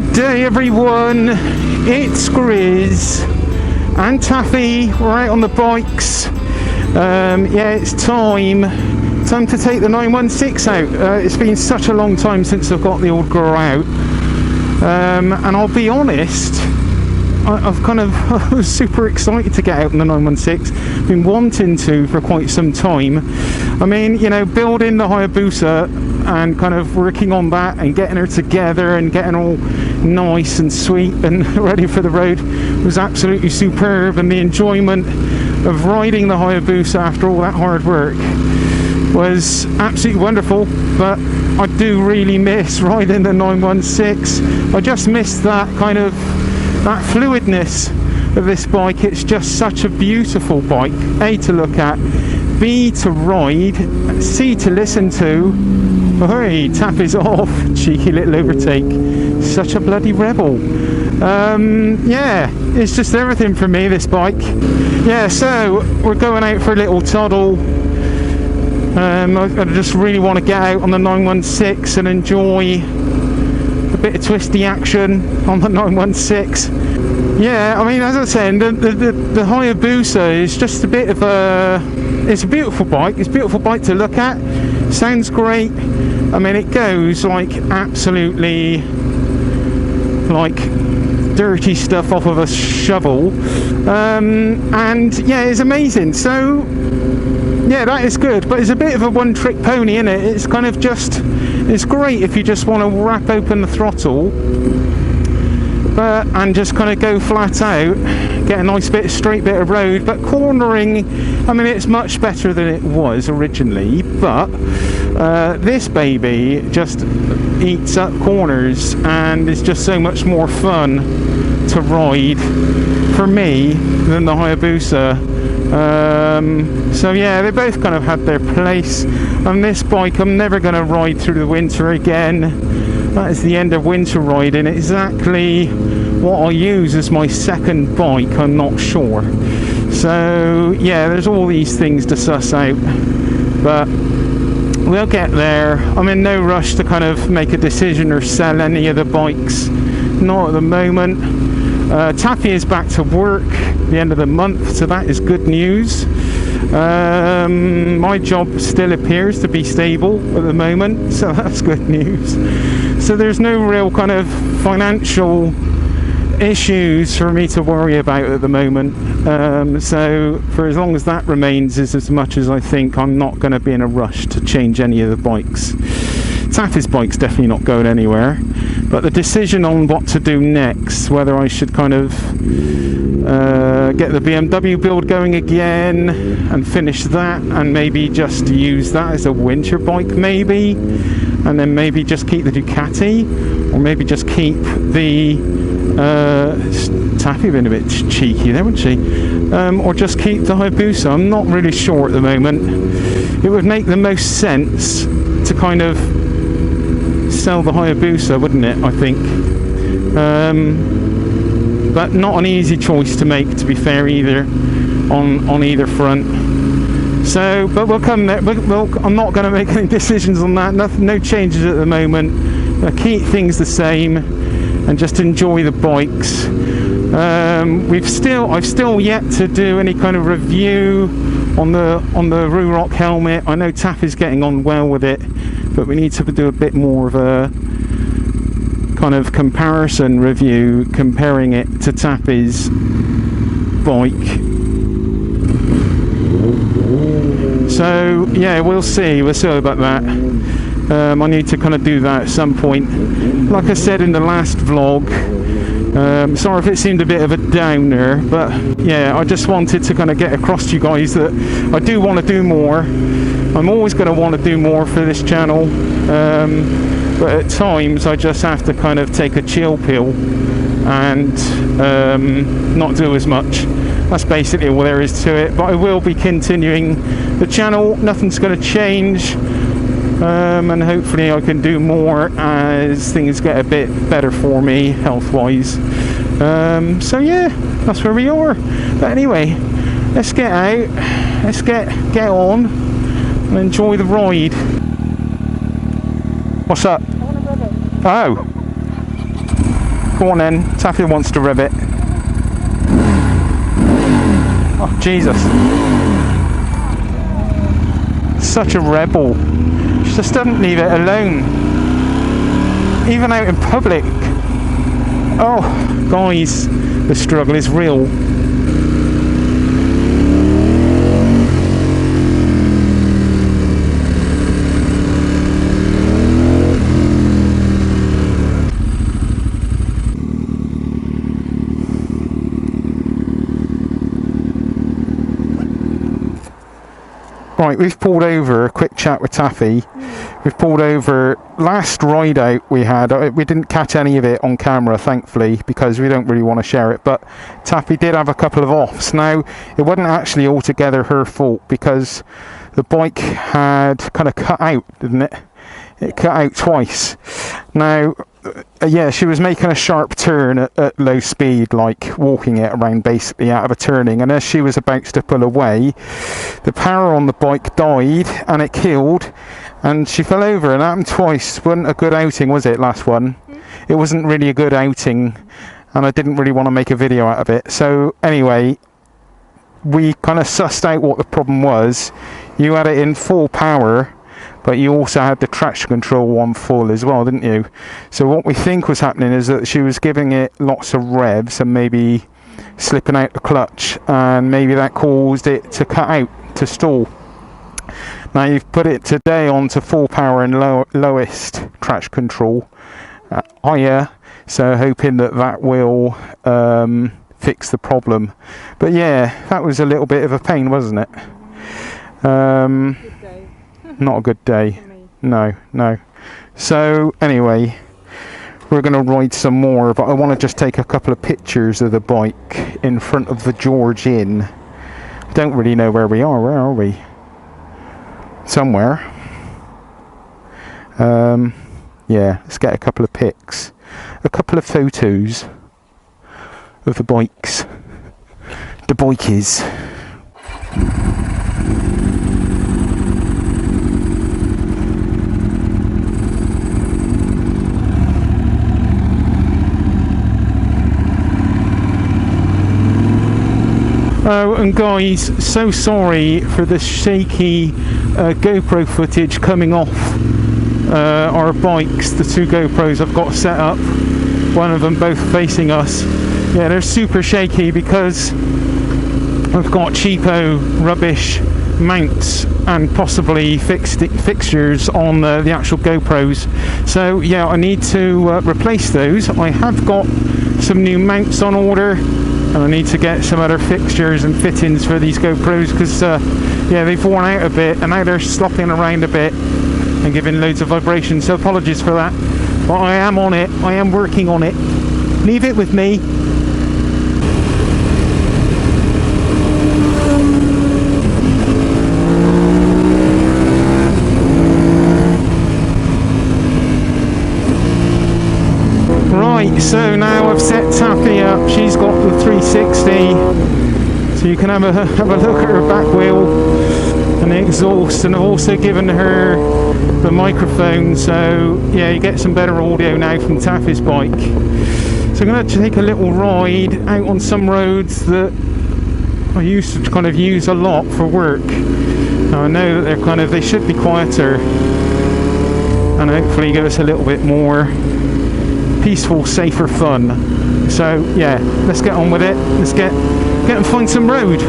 Good day everyone, it's Grizz and Taffy. We're out on the bikes. Yeah, it's time to take the 916 out. It's been such a long time since I've got the old girl out, and I'll be honest, I was super excited to get out in the 916. Been wanting to for quite some time. I mean, you know, building the Hayabusa and kind of working on that and getting her together and getting all nice and sweet and ready for the road was absolutely superb, and the enjoyment of riding the Hayabusa after all that hard work was absolutely wonderful. But I do really miss riding the 916. I just miss that kind of that fluidness of this bike. It's just such a beautiful bike, A, to look at, B, to ride, C, to listen to. Hey, tap is off. Cheeky little overtake. Such a bloody rebel. Yeah, it's just everything for me, this bike. Yeah, so we're going out for a little toddle. I just really want to get out on the 916 and enjoy a bit of twisty action on the 916. Yeah, I mean, as I was saying, the Hayabusa is just a bit of a... It's a beautiful bike. It's a beautiful bike to look at. Sounds great. I mean, it goes like absolutely like dirty stuff off of a shovel. And yeah, it's amazing. So yeah, that is good. But it's a bit of a one-trick pony, isn't it? It's kind of just... It's great if you just want to wrap open the throttle and just kind of go flat out, get a nice straight bit of road. But cornering, I mean, it's much better than it was originally, but this baby just eats up corners and is just so much more fun to ride for me than the Hayabusa. So yeah, they both kind of had their place. On this bike, I'm never going to ride through the winter again. That is the end of winter riding. Exactly what I'll use as my second bike, I'm not sure. So yeah, there's all these things to suss out, but we'll get there. I'm in no rush to kind of make a decision or sell any of the bikes, not at the moment. Taffy is back to work at the end of the month, so that is good news. My job still appears to be stable at the moment, so that's good news. So there's no real kind of financial issues for me to worry about at the moment. So for as long as that remains, is as much as I think, I'm not going to be in a rush to change any of the bikes. Taffy's bike's definitely not going anywhere, but the decision on what to do next, whether I should kind of get the BMW build going again and finish that, and maybe just use that as a winter bike maybe, and then maybe just keep the Ducati, or maybe just keep the Taffy been a bit cheeky there, wouldn't she? Or just keep the Hayabusa. I'm not really sure at the moment. It would make the most sense to kind of sell the Hayabusa, wouldn't it, I think? But not an easy choice to make, to be fair, either on either front. So, but we'll come there. I'm not going to make any decisions on that. No changes at the moment. Keep things the same and just enjoy the bikes. I've still yet to do any kind of review on the Ruroc helmet. I know Taff is getting on well with it, but we need to do a bit more of a kind of comparison review, comparing it to Taffy's bike. So yeah, we'll see about that. I need to kind of do that at some point. Like I said in the last vlog, sorry if it seemed a bit of a downer, but yeah, I just wanted to kind of get across to you guys that I do want to do more. I'm always going to want to do more for this channel, but at times I just have to kind of take a chill pill and not do as much. That's basically all there is to it, but I will be continuing the channel. Nothing's going to change, and hopefully I can do more as things get a bit better for me health wise. So yeah, that's where we are. But anyway, let's get out, let's get on and enjoy the ride. What's up? Oh, Go on then, Taffy wants to rev it. Oh, Jesus. Such a rebel. She just doesn't leave it alone. Even out in public. Oh, guys, the struggle is real. Right, we've pulled over, a quick chat with Taffy. We've pulled over, last ride out we had, we didn't catch any of it on camera, thankfully, because we don't really want to share it, but Taffy did have a couple of offs. Now, it wasn't actually altogether her fault, because the bike had kind of cut out, didn't it? It cut out twice. Now, yeah, she was making a sharp turn at low speed, like walking it around basically out of a turning, and as she was about to pull away, the power on the bike died and it killed, and she fell over, and that happened twice. Wasn't a good outing, was it, last one? It wasn't really a good outing, and I didn't really want to make a video out of it. So anyway, we kind of sussed out what the problem was. You had it in full power, but you also had the traction control on full as well, didn't you? So what we think was happening is that she was giving it lots of revs and maybe slipping out the clutch, and maybe that caused it to cut out, to stall. Now you've put it today onto full power and lowest traction control, higher, so hoping that that will fix the problem. But yeah, that was a little bit of a pain, wasn't it? Not a good day. No. So anyway, we're going to ride some more, but I want to just take a couple of pictures of the bike in front of the George Inn. I don't really know where we are. Where are we? Somewhere. Yeah, let's get a couple of pics, a couple of photos of the bikes, the bikies. Oh, and guys, so sorry for the shaky GoPro footage coming off our bikes, the two GoPros I've got set up, one of them both facing us. Yeah, they're super shaky because I've got cheapo rubbish mounts and possibly fixtures on the actual GoPros. So yeah, I need to replace those. I have got some new mounts on order, and I need to get some other fixtures and fittings for these GoPros because yeah, they've worn out a bit and now they're slopping around a bit and giving loads of vibrations, so apologies for that, but I am on it, I am working on it. Leave it with me. Right, so now I've set Taffy up, she's got the 360, so you can have a look at her back wheel and the exhaust, and I've also given her the microphone, so yeah, you get some better audio now from Taffy's bike. So I'm going to take a little ride out on some roads that I used to kind of use a lot for work. Now I know that they should be quieter and hopefully give us a little bit more peaceful, safer fun. So yeah, let's get on with it. Let's get and find some road.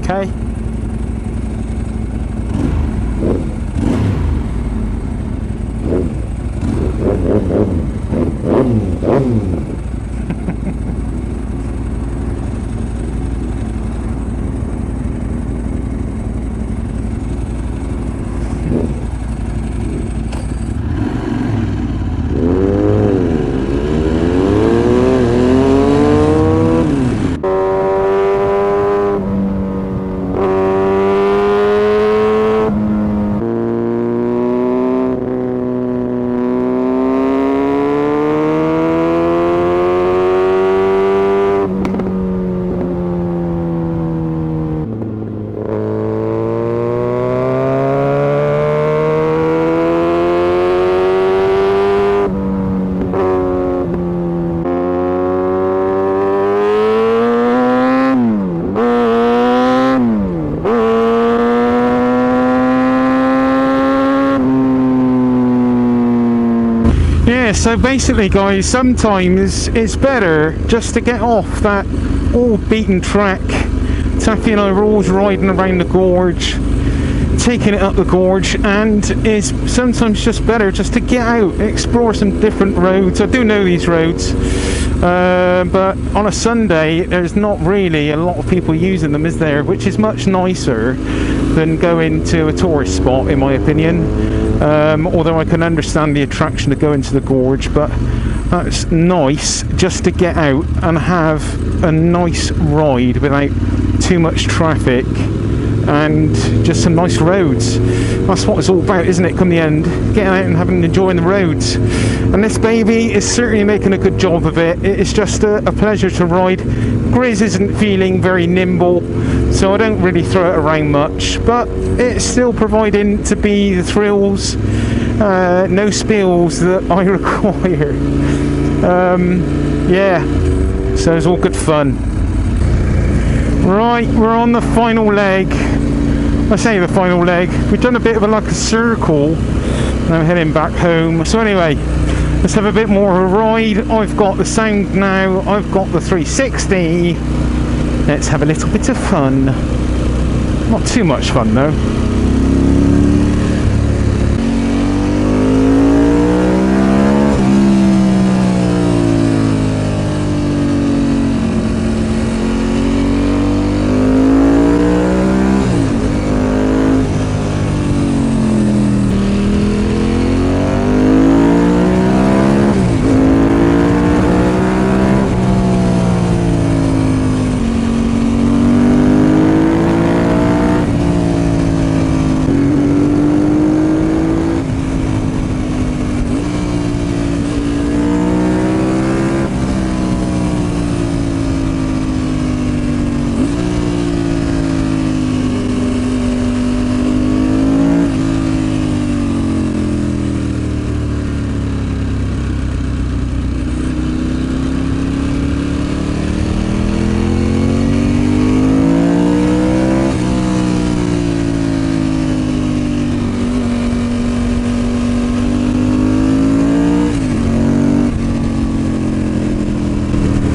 Okay. so basically guys, sometimes it's better just to get off that all beaten track. Taffy and I were always riding around the gorge, taking it up the gorge, and it's sometimes just better just to get out, explore some different roads. I do know these roads, but on a Sunday there's not really a lot of people using them, is there? Which is much nicer than going to a tourist spot, in my opinion. Although I can understand the attraction to going to the gorge, but that's nice just to get out and have a nice ride without too much traffic and just some nice roads. That's what it's all about, isn't it, come the end? Getting out and enjoying the roads. And this baby is certainly making a good job of it. It's just a pleasure to ride. Grizz isn't feeling very nimble, so I don't really throw it around much, but it's still providing to be the thrills, no spills that I require. Yeah, so it's all good fun. Right, we're on the final leg. I say the final leg. We've done a bit of a circle. And I'm heading back home. So anyway, let's have a bit more of a ride. I've got the sound now. I've got the 360. Let's have a little bit of fun. Not too much fun though.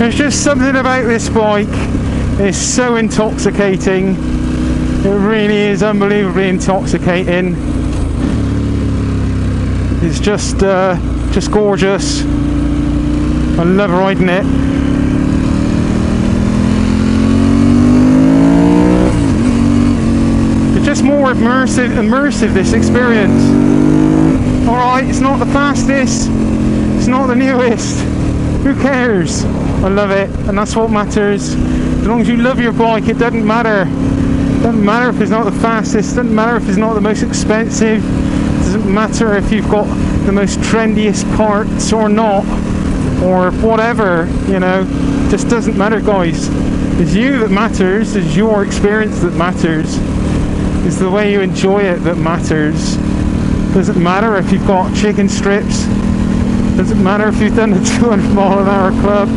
There's just something about this bike. It's so intoxicating. It really is unbelievably intoxicating. It's just gorgeous. I love riding it. It's just more immersive this experience. Alright, it's not the fastest, it's not the newest. Who cares? I love it, and that's what matters. As long as you love your bike, it doesn't matter. It doesn't matter if it's not the fastest, it doesn't matter if it's not the most expensive, it doesn't matter if you've got the most trendiest parts or not, or whatever, you know. It just doesn't matter, guys. It's you that matters, it's your experience that matters. It's the way you enjoy it that matters. It doesn't matter if you've got chicken strips. Doesn't matter if you've done the 200-mile-an-hour club.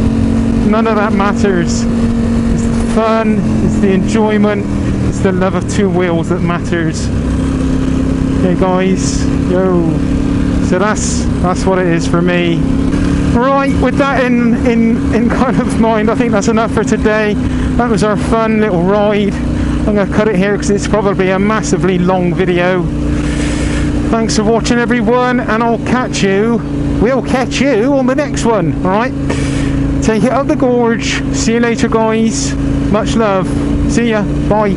None of that matters. It's the fun, it's the enjoyment, it's the love of two wheels that matters. Hey guys, yo. So that's what it is for me. Right, with that in kind of mind, I think that's enough for today. That was our fun little ride. I'm going to cut it here because it's probably a massively long video. Thanks for watching, everyone, and we'll catch you on the next one. Alright, take it up the gorge. See you later, guys. Much love. See ya. Bye.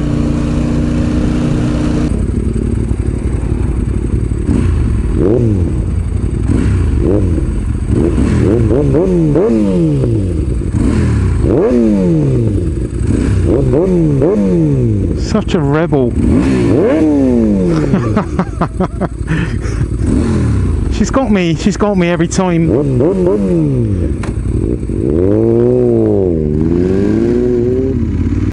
Such a rebel. She's got me every time.